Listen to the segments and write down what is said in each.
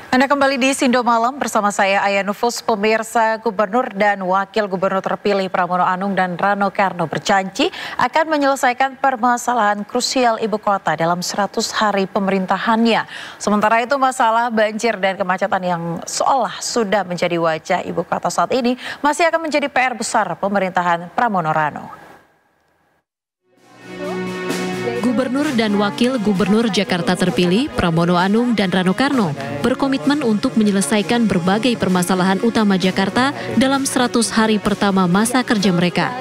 Anda kembali di Sindo Malam bersama saya Aya Nufus. Pemirsa, Gubernur dan Wakil Gubernur terpilih Pramono Anung dan Rano Karno berjanji akan menyelesaikan permasalahan krusial ibu kota dalam 100 hari pemerintahannya. Sementara itu masalah banjir dan kemacetan yang seolah sudah menjadi wajah ibu kota saat ini masih akan menjadi PR besar pemerintahan Pramono Rano. Gubernur dan Wakil Gubernur Jakarta terpilih Pramono Anung dan Rano Karno berkomitmen untuk menyelesaikan berbagai permasalahan utama Jakarta dalam 100 hari pertama masa kerja mereka.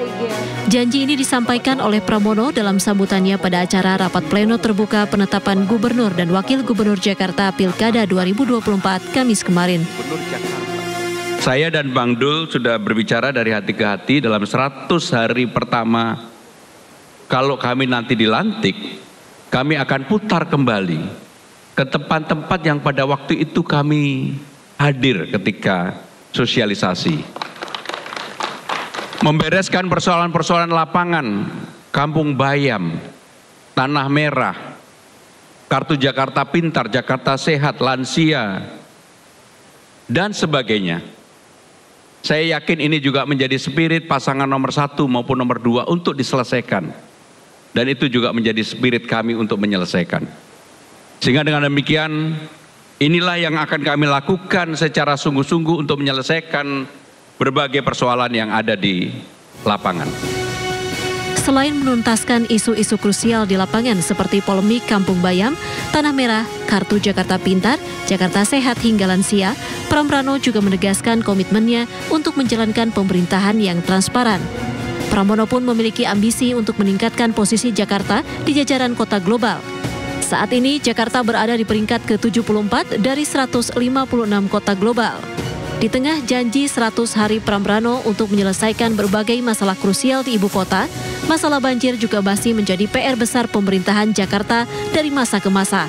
Janji ini disampaikan oleh Pramono dalam sambutannya pada acara rapat pleno terbuka penetapan Gubernur dan Wakil Gubernur Jakarta Pilkada 2024 Kamis kemarin. Saya dan Bang Dul sudah berbicara dari hati ke hati dalam 100 hari pertama. Kalau kami nanti dilantik, kami akan putar kembali ke tempat-tempat yang pada waktu itu kami hadir ketika sosialisasi. Membereskan persoalan-persoalan lapangan, Kampung Bayam, Tanah Merah, Kartu Jakarta Pintar, Jakarta Sehat, Lansia, dan sebagainya. Saya yakin ini juga menjadi spirit pasangan nomor 1 maupun nomor 2 untuk diselesaikan. Dan itu juga menjadi spirit kami untuk menyelesaikan. Sehingga dengan demikian, inilah yang akan kami lakukan secara sungguh-sungguh untuk menyelesaikan berbagai persoalan yang ada di lapangan. Selain menuntaskan isu-isu krusial di lapangan seperti polemik Kampung Bayam, Tanah Merah, Kartu Jakarta Pintar, Jakarta Sehat hingga Lansia, Pramono juga menegaskan komitmennya untuk menjalankan pemerintahan yang transparan. Pramono pun memiliki ambisi untuk meningkatkan posisi Jakarta di jajaran kota global. Saat ini Jakarta berada di peringkat ke-74 dari 156 kota global. Di tengah janji 100 hari Pramono untuk menyelesaikan berbagai masalah krusial di ibu kota, masalah banjir juga masih menjadi PR besar pemerintahan Jakarta dari masa ke masa.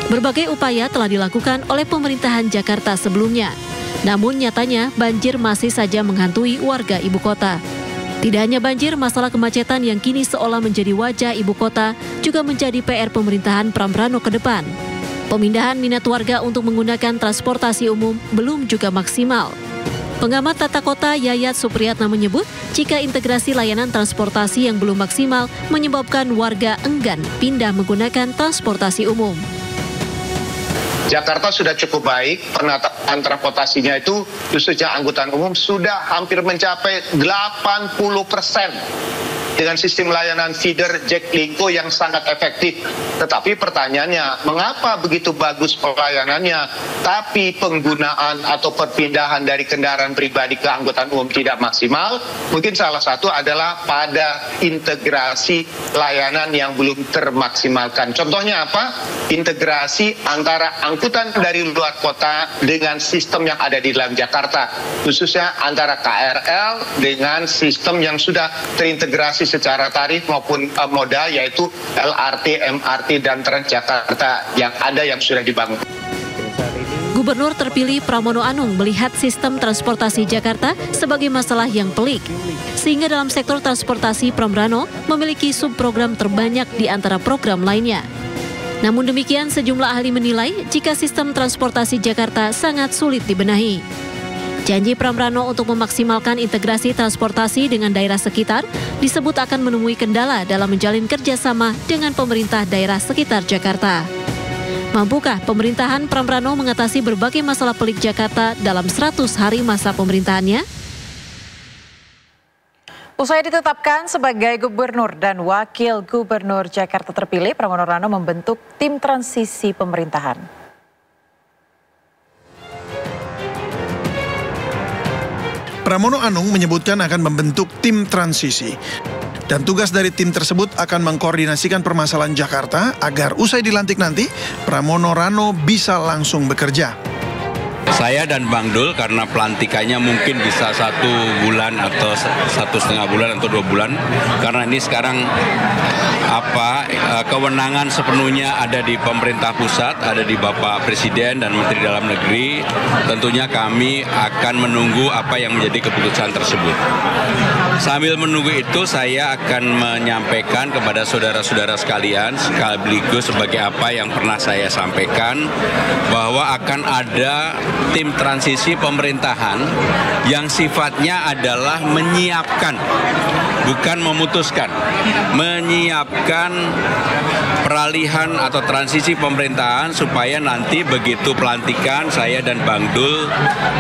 Berbagai upaya telah dilakukan oleh pemerintahan Jakarta sebelumnya. Namun nyatanya banjir masih saja menghantui warga ibu kota. Tidak hanya banjir, masalah kemacetan yang kini seolah menjadi wajah ibu kota juga menjadi PR pemerintahan Pramono ke depan. Pemindahan minat warga untuk menggunakan transportasi umum belum juga maksimal. Pengamat tata kota Yayat Supriyatna menyebut, jika integrasi layanan transportasi yang belum maksimal menyebabkan warga enggan pindah menggunakan transportasi umum. Jakarta sudah cukup baik, penataan transportasinya itu khususnya angkutan umum sudah hampir mencapai 80% dengan sistem layanan feeder Jaklingko yang sangat efektif. Tetapi pertanyaannya, mengapa begitu bagus pelayanannya, tapi penggunaan atau perpindahan dari kendaraan pribadi ke angkutan umum tidak maksimal? Mungkin salah satu adalah pada integrasi layanan yang belum termaksimalkan. Contohnya apa? Integrasi antara angkutan dari luar kota dengan sistem yang ada di dalam Jakarta, khususnya antara KRL dengan sistem yang sudah terintegrasi secara tarif maupun moda, yaitu LRT, MRT, dan Transjakarta yang ada yang sudah dibangun. Gubernur terpilih Pramono Anung melihat sistem transportasi Jakarta sebagai masalah yang pelik. Sehingga dalam sektor transportasi Pramono memiliki subprogram terbanyak di antara program lainnya. Namun demikian, sejumlah ahli menilai jika sistem transportasi Jakarta sangat sulit dibenahi. Janji Pramono untuk memaksimalkan integrasi transportasi dengan daerah sekitar disebut akan menemui kendala dalam menjalin kerjasama dengan pemerintah daerah sekitar Jakarta. Mampukah pemerintahan Pramono mengatasi berbagai masalah pelik Jakarta dalam 100 hari masa pemerintahannya? Usai ditetapkan sebagai Gubernur dan Wakil Gubernur Jakarta terpilih, Pramono Rano membentuk tim transisi pemerintahan. Pramono Anung menyebutkan akan membentuk tim transisi. Dan tugas dari tim tersebut akan mengkoordinasikan permasalahan Jakarta agar usai dilantik nanti, Pramono Rano bisa langsung bekerja. Saya dan Bang Dul karena pelantikannya mungkin bisa 1 bulan atau 1,5 bulan atau 2 bulan. Karena ini sekarang kewenangan sepenuhnya ada di pemerintah pusat, ada di Bapak Presiden dan Menteri Dalam Negeri. Tentunya kami akan menunggu apa yang menjadi keputusan tersebut. Sambil menunggu itu saya akan menyampaikan kepada saudara-saudara sekalian sekaligus sebagai apa yang pernah saya sampaikan bahwa akan ada tim transisi pemerintahan yang sifatnya adalah menyiapkan, bukan memutuskan, menyiapkan peralihan atau transisi pemerintahan supaya nanti begitu pelantikan saya dan Bang Dul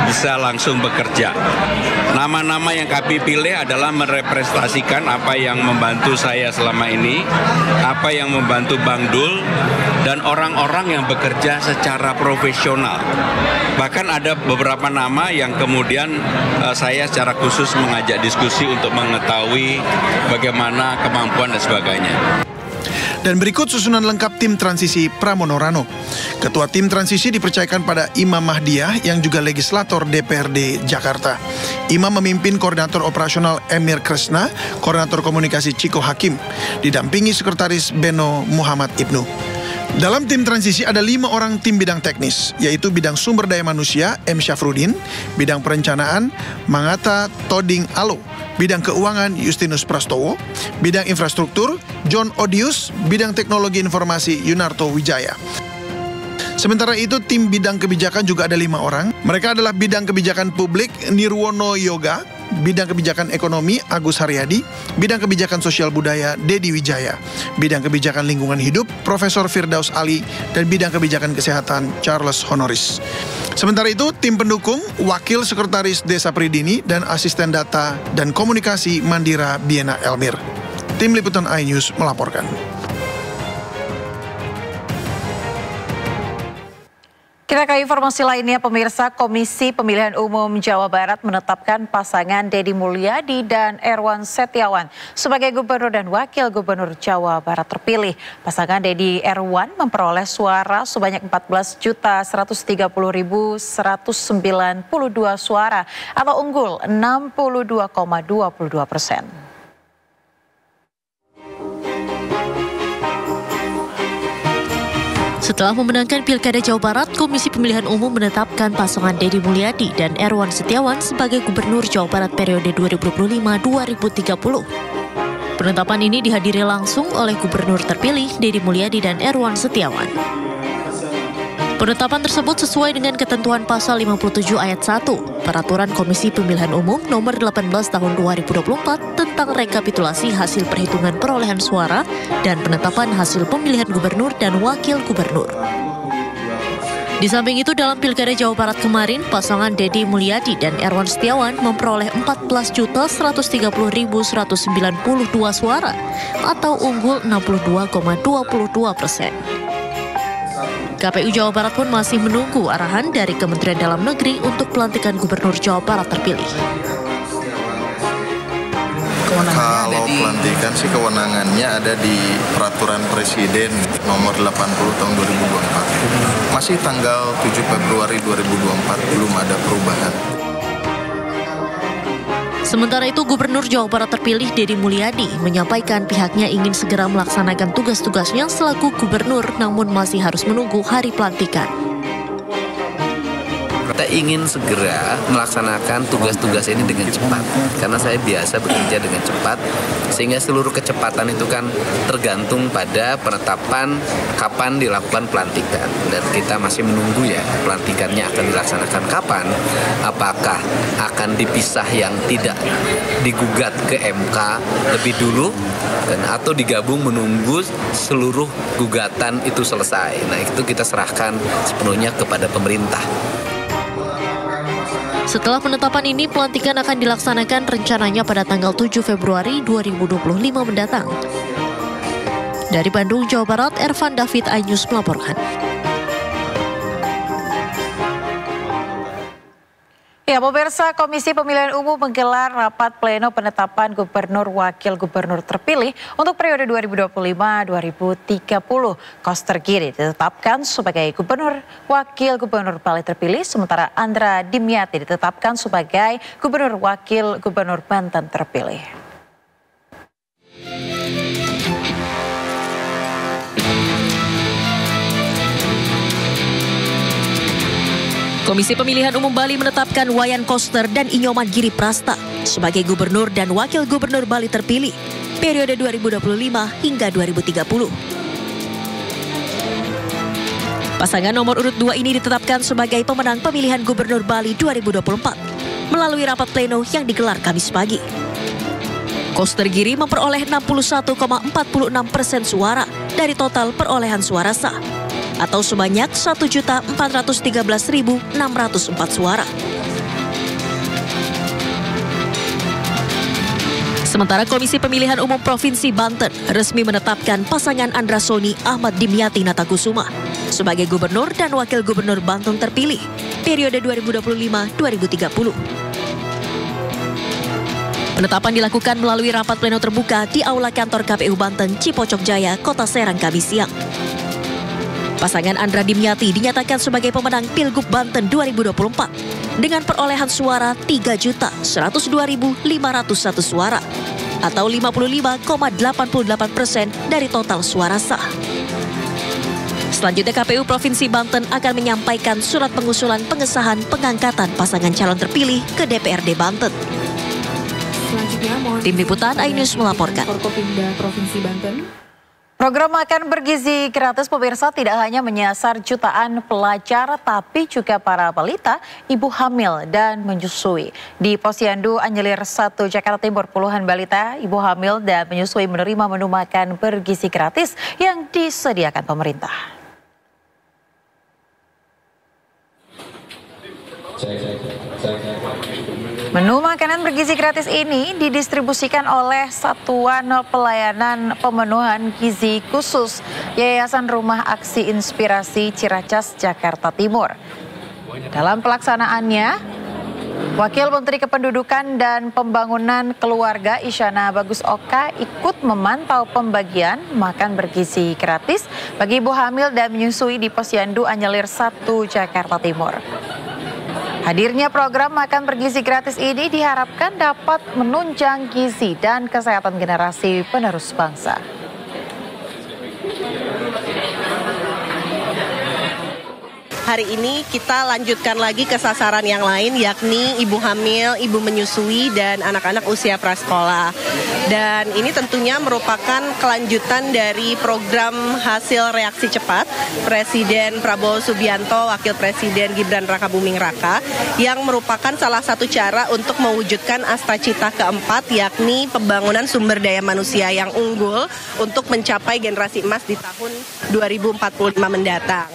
bisa langsung bekerja. Nama-nama yang kami pilih adalah merepresentasikan apa yang membantu saya selama ini, apa yang membantu Bang Dul, dan orang-orang yang bekerja secara profesional. Bahkan ada beberapa nama yang kemudian saya secara khusus mengajak diskusi untuk mengetahui bagaimana kemampuan dan sebagainya. Dan berikut susunan lengkap tim transisi Pramono Rano. Ketua tim transisi dipercayakan pada Imam Mahdiah yang juga legislator DPRD Jakarta. Imam memimpin koordinator operasional Emir Kresna, koordinator komunikasi Ciko Hakim, didampingi sekretaris Beno Muhammad Ibnu. Dalam tim transisi ada 5 orang tim bidang teknis, yaitu bidang sumber daya manusia M. Syafruddin, bidang perencanaan Mangata Toding Alo, bidang keuangan Justinus Prastowo, bidang infrastruktur John Odius, bidang teknologi informasi Yunarto Wijaya. Sementara itu tim bidang kebijakan juga ada 5 orang. Mereka adalah bidang kebijakan publik Nirwono Yoga, bidang kebijakan ekonomi Agus Haryadi, bidang kebijakan sosial budaya Dedi Wijaya, bidang kebijakan lingkungan hidup Profesor Firdaus Ali, dan bidang kebijakan kesehatan Charles Honoris. Sementara itu tim pendukung Wakil Sekretaris Desa Pridini dan Asisten Data dan Komunikasi Mandira Biena Elmir. Tim Liputan iNews melaporkan. Kita ke informasi lainnya, pemirsa. Komisi Pemilihan Umum Jawa Barat menetapkan pasangan Deddy Mulyadi dan Erwan Setiawan sebagai Gubernur dan Wakil Gubernur Jawa Barat terpilih. Pasangan Deddy Erwan memperoleh suara sebanyak 14.130.192 suara atau unggul 62,22%. Setelah memenangkan Pilkada Jawa Barat, Komisi Pemilihan Umum menetapkan pasangan Deddy Mulyadi dan Erwan Setiawan sebagai Gubernur Jawa Barat periode 2025-2030. Penetapan ini dihadiri langsung oleh Gubernur terpilih Deddy Mulyadi dan Erwan Setiawan. Penetapan tersebut sesuai dengan ketentuan pasal 57 ayat 1 Peraturan Komisi Pemilihan Umum nomor 18 tahun 2024 tentang rekapitulasi hasil perhitungan perolehan suara dan penetapan hasil pemilihan gubernur dan wakil gubernur. Di samping itu, dalam Pilkada Jawa Barat kemarin, pasangan Deddy Mulyadi dan Erwan Setiawan memperoleh 14.130.192 suara atau unggul 62,22%. KPU Jawa Barat pun masih menunggu arahan dari Kementerian Dalam Negeri untuk pelantikan Gubernur Jawa Barat terpilih. Kalau pelantikan sih kewenangannya ada di Peraturan Presiden nomor 80 tahun 2024. Masih tanggal 7 Februari 2024, belum ada perubahan. Sementara itu, Gubernur Jawa Barat terpilih Deddy Mulyadi menyampaikan pihaknya ingin segera melaksanakan tugas-tugasnya selaku gubernur, namun masih harus menunggu hari pelantikan. Kita ingin segera melaksanakan tugas-tugas ini dengan cepat, karena saya biasa bekerja dengan cepat, sehingga seluruh kecepatan itu kan tergantung pada penetapan kapan dilakukan pelantikan. Dan kita masih menunggu ya, pelantikannya akan dilaksanakan kapan, apakah akan dipisah yang tidak digugat ke MK lebih dulu, atau digabung menunggu seluruh gugatan itu selesai. Nah, itu kita serahkan sepenuhnya kepada pemerintah. Setelah penetapan ini, pelantikan akan dilaksanakan rencananya pada tanggal 7 Februari 2025 mendatang. Dari Bandung, Jawa Barat, Ervan David, iNews melaporkan. Ya, pemirsa, Komisi Pemilihan Umum menggelar rapat pleno penetapan gubernur wakil gubernur terpilih untuk periode 2025-2030. Koster Giri ditetapkan sebagai gubernur wakil gubernur Bali terpilih, sementara Andra Dimyati ditetapkan sebagai gubernur wakil gubernur Banten terpilih. Komisi Pemilihan Umum Bali menetapkan Wayan Koster dan Inyoman Giri Prasta sebagai gubernur dan wakil gubernur Bali terpilih periode 2025 hingga 2030. Pasangan nomor urut 2 ini ditetapkan sebagai pemenang pemilihan gubernur Bali 2024 melalui rapat pleno yang digelar Kamis pagi. Koster Giri memperoleh 61,46% suara dari total perolehan suara sah, atau sebanyak 1.413.604 suara. Sementara Komisi Pemilihan Umum Provinsi Banten resmi menetapkan pasangan Andra Soni Ahmad Dimyati Natakusuma sebagai gubernur dan wakil gubernur Banten terpilih periode 2025-2030. Penetapan dilakukan melalui rapat pleno terbuka di Aula Kantor KPU Banten, Cipocok Jaya, Kota Serang, Kamis siang. Pasangan Andra Dimyati dinyatakan sebagai pemenang Pilgub Banten 2024 dengan perolehan suara 3.102.501 suara atau 55,88% dari total suara sah. Selanjutnya KPU Provinsi Banten akan menyampaikan surat pengusulan pengesahan pengangkatan pasangan calon terpilih ke DPRD Banten. Tim Liputan iNews melaporkan. Provinsi Banten. Program makan bergizi gratis pemirsa tidak hanya menyasar jutaan pelajar, tapi juga para balita, ibu hamil dan menyusui. Di Posyandu Anjelir 1 Jakarta Timur, puluhan balita, ibu hamil dan menyusui menerima menu makan bergizi gratis yang disediakan pemerintah. Menu makanan bergizi gratis ini didistribusikan oleh Satuan Pelayanan Pemenuhan Gizi Khusus Yayasan Rumah Aksi Inspirasi Ciracas, Jakarta Timur. Dalam pelaksanaannya, Wakil Menteri Kependudukan dan Pembangunan Keluarga Isyana Bagus Oka ikut memantau pembagian makan bergizi gratis bagi ibu hamil dan menyusui di Posyandu Anjelir 1 Jakarta Timur. Hadirnya program makan bergizi gratis ini diharapkan dapat menunjang gizi dan kesehatan generasi penerus bangsa. Hari ini kita lanjutkan lagi ke sasaran yang lain, yakni ibu hamil, ibu menyusui, dan anak-anak usia prasekolah. Dan ini tentunya merupakan kelanjutan dari program hasil reaksi cepat Presiden Prabowo Subianto, Wakil Presiden Gibran Rakabuming Raka, yang merupakan salah satu cara untuk mewujudkan Astacita keempat, yakni pembangunan sumber daya manusia yang unggul untuk mencapai generasi emas di tahun 2045 mendatang.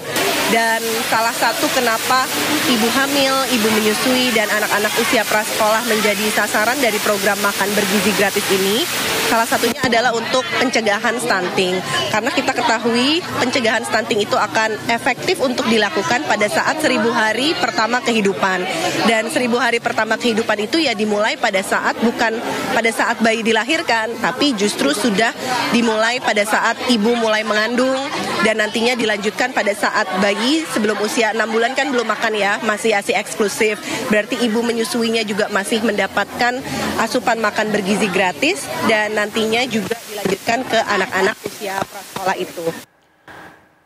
Dan salah satu kenapa ibu hamil, ibu menyusui, dan anak-anak usia prasekolah menjadi sasaran dari program makan bergizi gratis ini, salah satunya adalah untuk pencegahan stunting. Karena kita ketahui pencegahan stunting itu akan efektif untuk dilakukan pada saat 1000 hari pertama kehidupan. Dan 1000 hari pertama kehidupan itu ya dimulai pada saat, bukan pada saat bayi dilahirkan, tapi justru sudah dimulai pada saat ibu mulai mengandung, dan nantinya dilanjutkan pada saat bayi sebelum usia 6 bulan kan belum makan ya, masih ASI eksklusif. Berarti ibu menyusuinya juga masih mendapatkan asupan makan bergizi gratis, dan nantinya juga dilanjutkan ke anak-anak usia prasekolah itu.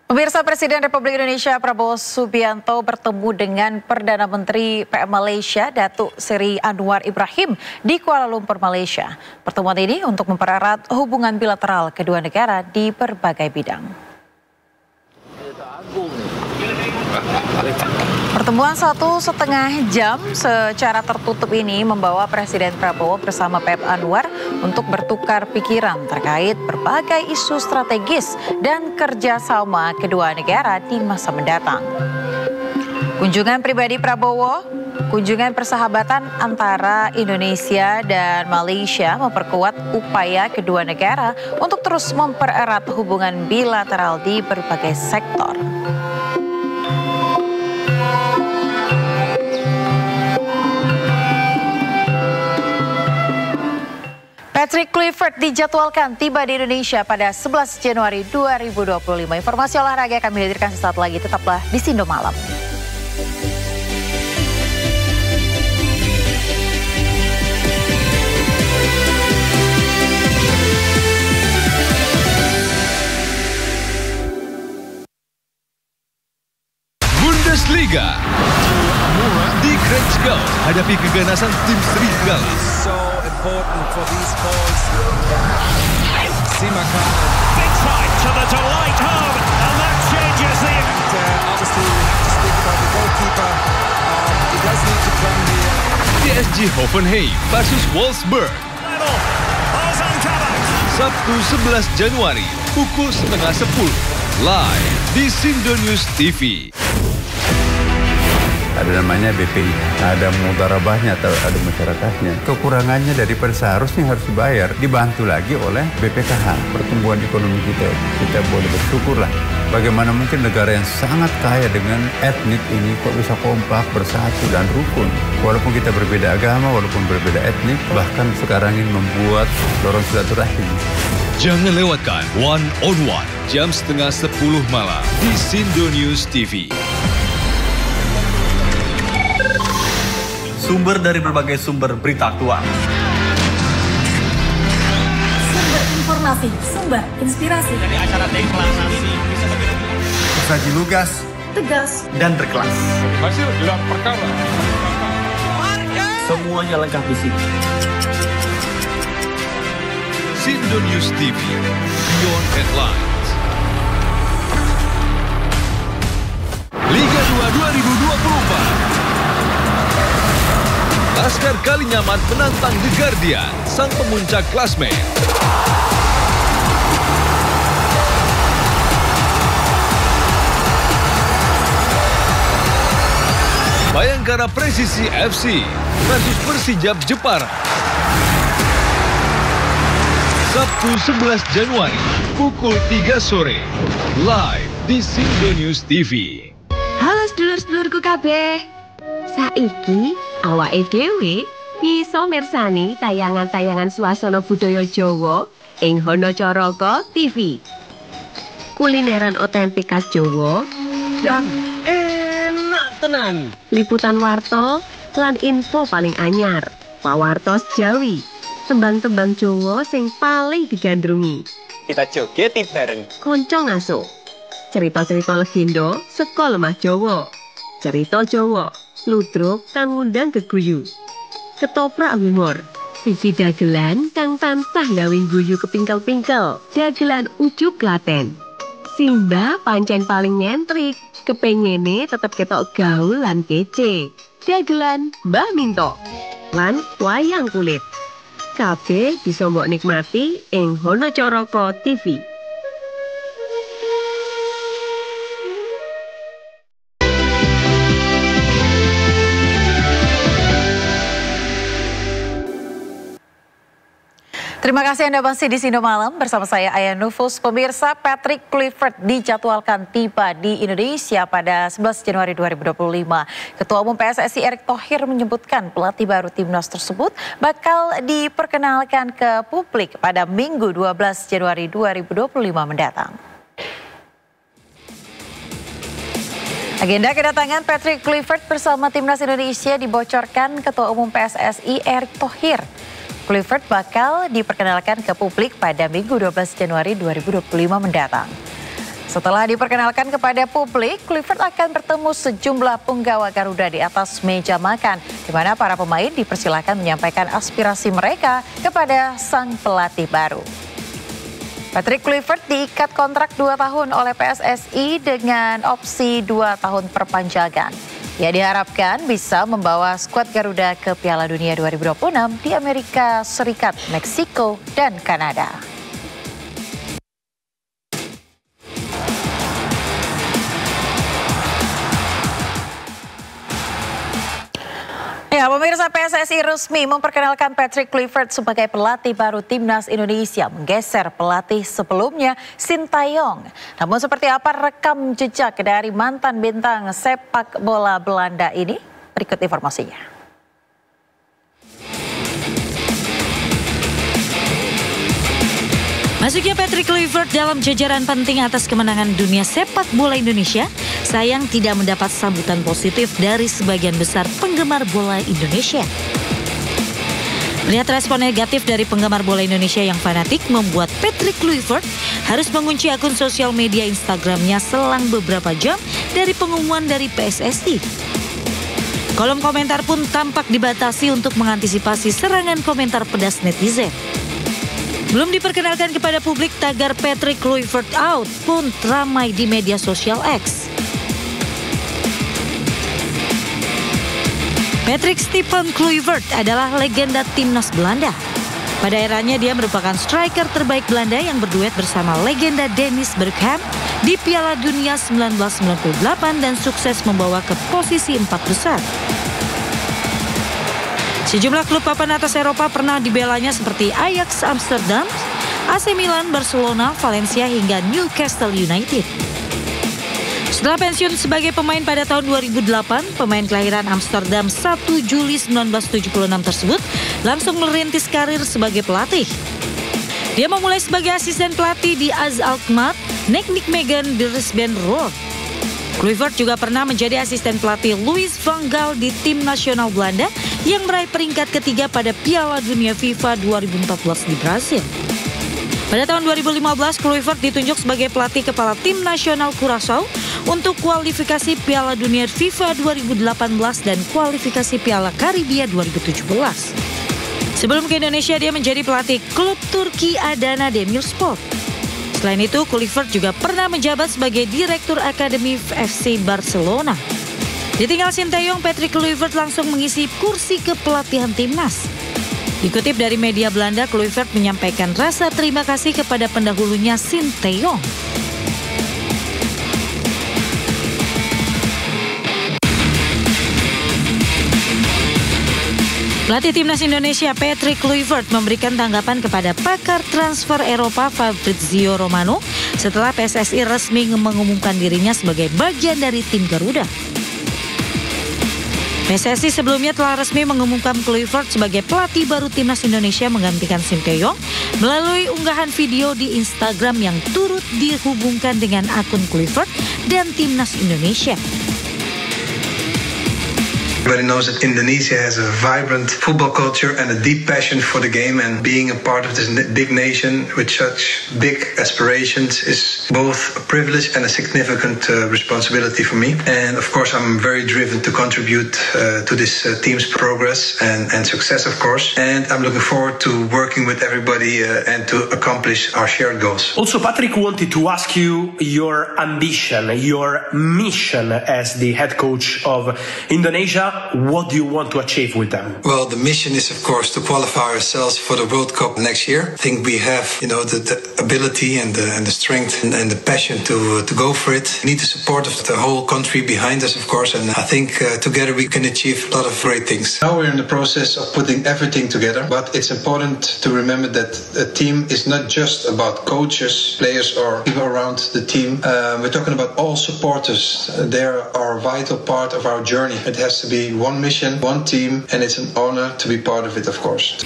Pemirsa, Presiden Republik Indonesia Prabowo Subianto bertemu dengan Perdana Menteri PM Malaysia Datuk Seri Anwar Ibrahim di Kuala Lumpur, Malaysia. Pertemuan ini untuk mempererat hubungan bilateral kedua negara di berbagai bidang. Pertemuan 1,5 jam secara tertutup ini membawa Presiden Prabowo bersama PM Anwar untuk bertukar pikiran terkait berbagai isu strategis dan kerjasama kedua negara di masa mendatang. Kunjungan pribadi Prabowo, kunjungan persahabatan antara Indonesia dan Malaysia memperkuat upaya kedua negara untuk terus mempererat hubungan bilateral di berbagai sektor. Patrick Kluivert dijadwalkan tiba di Indonesia pada 11 Januari 2025. Informasi olahraga kami hadirkan sesaat lagi, tetaplah di Sindo Malam. Bundesliga di Krejcikau hadapi keganasan tim Serigala. So important for these balls. Simakan. Big fight to the delight home, and that changes the. Obviously, we have to speak about the goalkeeper. He does need to come here. PSG Hoffenheim versus Wolfsburg. Sabtu 11 Januari pukul 9:30 live di Sindo News TV. Ada namanya BPI, ada mudarabahnya atau ada masyarakatnya. Kekurangannya daripada seharusnya harus dibayar, dibantu lagi oleh BPKH. Pertumbuhan ekonomi kita boleh bersyukurlah. Bagaimana mungkin negara yang sangat kaya dengan etnik ini kok bisa kompak, bersatu dan rukun. Walaupun kita berbeda agama, walaupun berbeda etnik, bahkan sekarang ini membuat lorong silaturahim. Jangan lewatkan One on One jam 9:30 malam di Sindo News TV. Sumber dari berbagai sumber berita aktual. Sumber informasi, sumber inspirasi. Dari acara deklarasi tersaji lugas, tegas, dan berkelas. Hasil gelar perkara. Semuanya lengkap di sini. Sindo News TV, Beyond Headlines. Liga 2 2024. Laskar Kalinyamat menantang The Guardian, sang pemuncak klasmen. Bayangkara Presisi FC versus Persijap Jepara. Sabtu 11 Januari pukul 3 sore live di Sindo News TV. Halo sedulur-sedulurku kabeh. Saiki awake dhewe bisa mirsani tayangan-tayangan swasana budaya Jawa ing Hanacaraka TV. Kulineran otentik khas Jawa dan enak tenan. Liputan warta lan info paling anyar. Pawartos Jawi. Tembang-tembang Jawa sing paling digandrungi. Kita jogeti bareng. Konco ngaso. Cerita-cerita legenda saka lemah Jawa. Cerita Jawa, ludruk kang ngundang geguyu. Ketoprak humor, sisi dagelan kang tansah gawe guyu kepingkel-pingkel. Dagelan ujuk Klaten. Simba pancen paling nyentrik, kepengene tetep ketok gaul lan kece. Dagelan Mbah Minto lan wayang kulit. Kabeh bisa mbok nikmati ing Hanacaraka TV. Terima kasih Anda masih di Sindo Malam bersama saya Aya Nufus. Pemirsa, Patrick Kluivert dijadwalkan tiba di Indonesia pada 11 Januari 2025. Ketua Umum PSSI Erick Thohir menyebutkan pelatih baru timnas tersebut bakal diperkenalkan ke publik pada Minggu 12 Januari 2025 mendatang. Agenda kedatangan Patrick Kluivert bersama timnas Indonesia dibocorkan Ketua Umum PSSI Erick Thohir. Kluivert bakal diperkenalkan ke publik pada Minggu 12 Januari 2025 mendatang. Setelah diperkenalkan kepada publik, Kluivert akan bertemu sejumlah punggawa Garuda di atas meja makan, di mana para pemain dipersilakan menyampaikan aspirasi mereka kepada sang pelatih baru. Patrick Kluivert diikat kontrak 2 tahun oleh PSSI dengan opsi 2 tahun perpanjangan. Ia diharapkan bisa membawa skuad Garuda ke Piala Dunia 2026 di Amerika Serikat, Meksiko, dan Kanada. Ya, pemirsa, PSSI resmi memperkenalkan Patrick Kluivert sebagai pelatih baru timnas Indonesia, menggeser pelatih sebelumnya Sintayong. Namun seperti apa rekam jejak dari mantan bintang sepak bola Belanda ini? Berikut informasinya. Masuknya Patrick Kluivert dalam jajaran penting atas kemenangan dunia sepak bola Indonesia, sayang tidak mendapat sambutan positif dari sebagian besar penggemar bola Indonesia. Melihat respon negatif dari penggemar bola Indonesia yang fanatik membuat Patrick Kluivert harus mengunci akun sosial media Instagramnya selang beberapa jam dari pengumuman dari PSSI. Kolom komentar pun tampak dibatasi untuk mengantisipasi serangan komentar pedas netizen. Belum diperkenalkan kepada publik, tagar Patrick Kluivert out pun ramai di media sosial X. Patrick Stephen Kluivert adalah legenda timnas Belanda. Pada eranya dia merupakan striker terbaik Belanda yang berduet bersama legenda Dennis Bergkamp di Piala Dunia 1998 dan sukses membawa ke posisi 4 besar. Sejumlah klub papan atas Eropa pernah dibelanya seperti Ajax Amsterdam, AC Milan, Barcelona, Valencia hingga Newcastle United. Setelah pensiun sebagai pemain pada tahun 2008, pemain kelahiran Amsterdam 1 Juli 1976 tersebut langsung merintis karir sebagai pelatih. Dia memulai sebagai asisten pelatih di AZ Alkmaar, Nijmegen, Dresden Roar. Kluivert juga pernah menjadi asisten pelatih Louis van Gaal di tim nasional Belanda yang meraih peringkat ketiga pada Piala Dunia FIFA 2014 di Brasil. Pada tahun 2015, Kluivert ditunjuk sebagai pelatih kepala tim nasional Curaçao untuk kualifikasi Piala Dunia FIFA 2018 dan kualifikasi Piala Karibia 2017. Sebelum ke Indonesia, dia menjadi pelatih klub Turki Adana Demirspor. Selain itu, Kluivert juga pernah menjabat sebagai direktur Akademi FC Barcelona. Ditinggal Sinteyong, Patrick Kluivert langsung mengisi kursi kepelatihan timnas. Dikutip dari media Belanda, Kluivert menyampaikan rasa terima kasih kepada pendahulunya Sinteyong. Pelatih timnas Indonesia Patrick Kluivert memberikan tanggapan kepada pakar transfer Eropa Fabrizio Romano setelah PSSI resmi mengumumkan dirinya sebagai bagian dari tim Garuda. PSSI sebelumnya telah resmi mengumumkan Kluivert sebagai pelatih baru timnas Indonesia menggantikan Sinteyong melalui unggahan video di Instagram yang turut dihubungkan dengan akun Kluivert dan timnas Indonesia. Everybody knows that Indonesia has a vibrant football culture and a deep passion for the game, and being a part of this big nation with such big aspirations is both a privilege and a significant responsibility for me. And of course I'm very driven to contribute to this team's progress and success, of course, and I'm looking forward to working with everybody and to accomplish our shared goals. Also, Patrick wanted to ask you your ambition, your mission as the head coach of Indonesia. What do you want to achieve with them? Well, the mission is, of course, to qualify ourselves for the World Cup next year. I think we have, the ability and the strength and the passion to go for it. We need the support of the whole country behind us, of course, and I think together we can achieve a lot of great things. Now we're in the process of putting everything together, but it's important to remember that a team is not just about coaches, players, or people around the team. We're talking about all supporters. They are a vital part of our journey. It has to be one mission, one team, and it's an honor to be part of it, of course.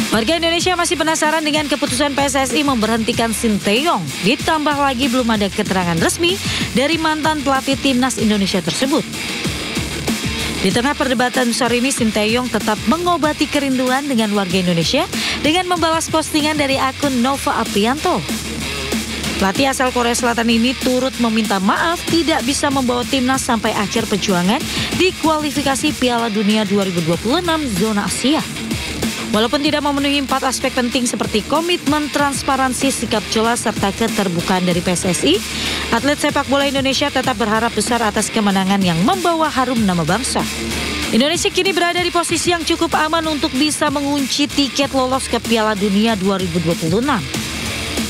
Warga Indonesia masih penasaran dengan keputusan PSSI memberhentikan Sinteyong. Ditambah lagi belum ada keterangan resmi dari mantan pelatih timnas Indonesia tersebut. Di tengah perdebatan besar ini, Sinteyong tetap mengobati kerinduan dengan warga Indonesia dengan membalas postingan dari akun Nova Aprianto. Pelatih asal Korea Selatan ini turut meminta maaf tidak bisa membawa timnas sampai akhir perjuangan di kualifikasi Piala Dunia 2026 zona Asia. Walaupun tidak memenuhi 4 aspek penting seperti komitmen, transparansi, sikap jelas, serta keterbukaan dari PSSI, atlet sepak bola Indonesia tetap berharap besar atas kemenangan yang membawa harum nama bangsa. Indonesia kini berada di posisi yang cukup aman untuk bisa mengunci tiket lolos ke Piala Dunia 2026.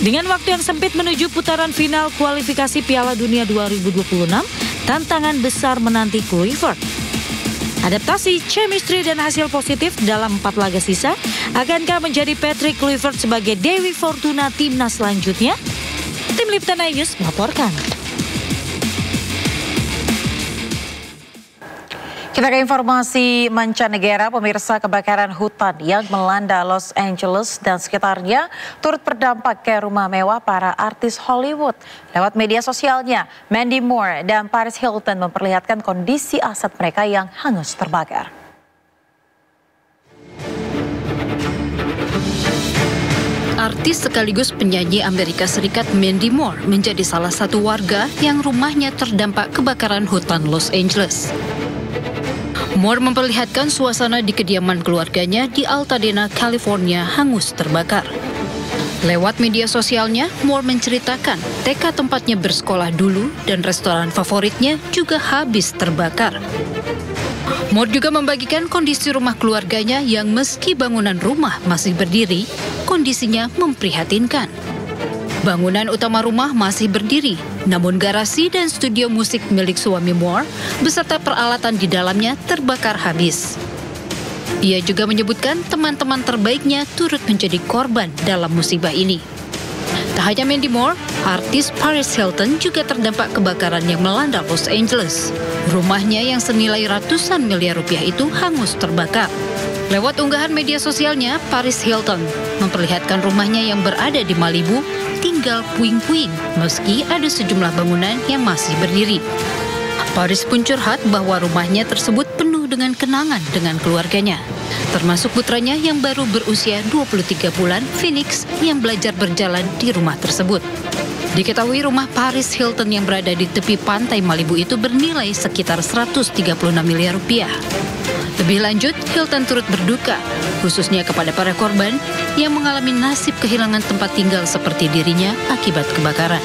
Dengan waktu yang sempit menuju putaran final kualifikasi Piala Dunia 2026, tantangan besar menanti Kluivert. Adaptasi, chemistry, dan hasil positif dalam 4 laga sisa akankah menjadi Patrick Kluivert sebagai Dewi Fortuna timnas selanjutnya? Tim Liputan News melaporkan. Kita ke informasi mancanegara, pemirsa. Kebakaran hutan yang melanda Los Angeles dan sekitarnya turut berdampak ke rumah mewah para artis Hollywood. Lewat media sosialnya, Mandy Moore dan Paris Hilton memperlihatkan kondisi aset mereka yang hangus terbakar. Artis sekaligus penyanyi Amerika Serikat Mandy Moore menjadi salah satu warga yang rumahnya terdampak kebakaran hutan Los Angeles. Moore memperlihatkan suasana di kediaman keluarganya di Altadena, California hangus terbakar. Lewat media sosialnya, Moore menceritakan TK tempatnya bersekolah dulu dan restoran favoritnya juga habis terbakar. Moore juga membagikan kondisi rumah keluarganya yang meski bangunan rumah masih berdiri, kondisinya memprihatinkan. Bangunan utama rumah masih berdiri, namun garasi dan studio musik milik suami Moore beserta peralatan di dalamnya terbakar habis. Ia juga menyebutkan teman-teman terbaiknya turut menjadi korban dalam musibah ini. Tak hanya Mandy Moore, artis Paris Hilton juga terdampak kebakaran yang melanda Los Angeles. Rumahnya yang senilai ratusan miliar rupiah itu hangus terbakar. Lewat unggahan media sosialnya, Paris Hilton memperlihatkan rumahnya yang berada di Malibu tinggal puing-puing meski ada sejumlah bangunan yang masih berdiri. Paris pun curhat bahwa rumahnya tersebut penuh dengan kenangan dengan keluarganya, termasuk putranya yang baru berusia 23 bulan, Phoenix, yang belajar berjalan di rumah tersebut. Diketahui rumah Paris Hilton yang berada di tepi pantai Malibu itu bernilai sekitar 136 miliar rupiah. Lebih lanjut, Hilton turut berduka, khususnya kepada para korban yang mengalami nasib kehilangan tempat tinggal seperti dirinya akibat kebakaran.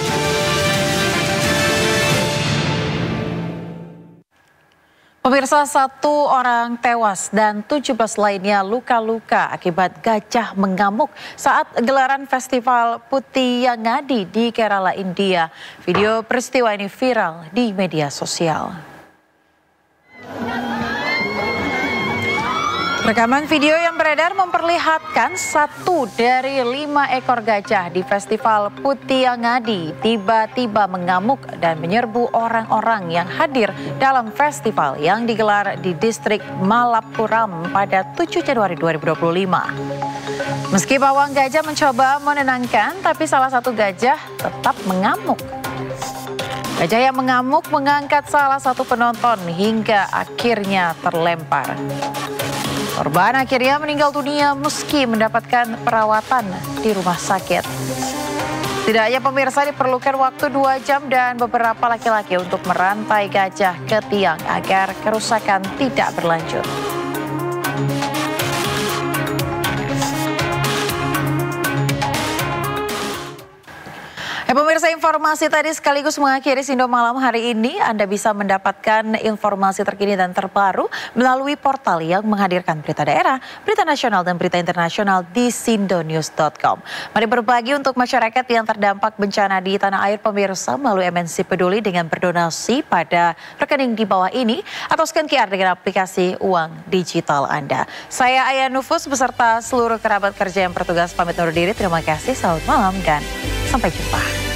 Pemirsa, 1 orang tewas dan 17 lainnya luka-luka akibat gajah mengamuk saat gelaran festival Putiyangadi di Kerala, India. Video peristiwa ini viral di media sosial. Rekaman video yang beredar memperlihatkan 1 dari 5 ekor gajah di festival Putiyangadi tiba-tiba mengamuk dan menyerbu orang-orang yang hadir dalam festival yang digelar di distrik Malappuram pada 7 Januari 2025. Meski pawang gajah mencoba menenangkan, tapi salah satu gajah tetap mengamuk. Gajah yang mengamuk mengangkat salah satu penonton hingga akhirnya terlempar. Korban akhirnya meninggal dunia meski mendapatkan perawatan di rumah sakit. Tidak hanya pemirsa, diperlukan waktu 2 jam dan beberapa laki-laki untuk merantai gajah ke tiang agar kerusakan tidak berlanjut. Pemirsa, informasi tadi sekaligus mengakhiri Sindo Malam hari ini. Anda bisa mendapatkan informasi terkini dan terbaru melalui portal yang menghadirkan berita daerah, berita nasional dan berita internasional di sindonews.com. Mari berbagi untuk masyarakat yang terdampak bencana di tanah air, pemirsa, melalui MNC Peduli dengan berdonasi pada rekening di bawah ini atau scan QR dengan aplikasi uang digital Anda. Saya Aya Nufus beserta seluruh kerabat kerja yang bertugas pamit undur diri. Terima kasih, selamat malam dan sampai jumpa.